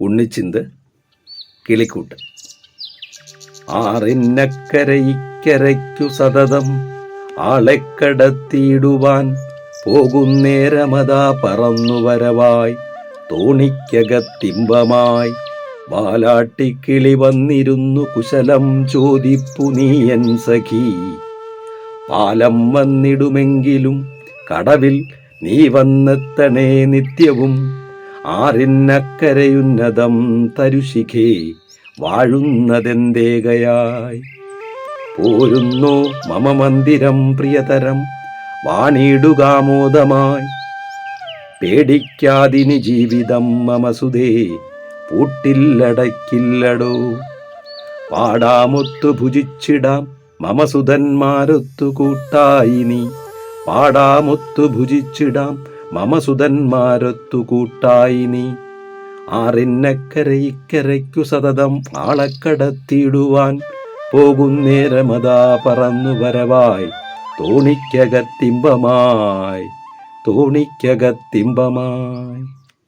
ഉണ്ണിച്ചിന്ത് കിളിക്കൂട്ട്. ആറിന്നക്കര ഇക്കരയ്ക്കു സതതം ആളെ കടത്തിയിടുവാൻ പോകുന്നേരമതാ പറന്നു വരവായി തോണിക്കകത്തിമ്പമായി വാലാട്ടിക്കിളി വന്നിരുന്നു കുശലം ചോദിപ്പു നീയൻ സഖി. പാലം വന്നിടുമെങ്കിലും കടവിൽ നീ വന്നെത്തണേ നിത്യവും. ആറിന്നക്കരയുന്നതം തരുശിഖേ വാഴുന്നതെന്തേകയായി. പോരുന്നു മമ മന്ദിരം പ്രിയതരം വാണിടുകാമോദമായി. പേടിക്കാതിനി ജീവിതം മമസുതേ പൂട്ടില്ലടക്കില്ലടോ. പാടാമൊത്തു ഭുജിച്ചിടാം മമസുതന്മാരൊത്തു കൂട്ടായി നീ. പാടാമൊത്തു ഭുജിച്ചിടാം മമസുതന്മാരൊത്തു കൂട്ടായി നീ. ആറിന്നക്കര ഇക്കരയ്ക്കു സതതം ആളക്കടത്തിയിടുവാൻ പോകുന്നേരമതാ പറന്നു വരവായി തോണിക്കകത്തിമ്പമായി തോണിക്കകത്തിമ്പമായി.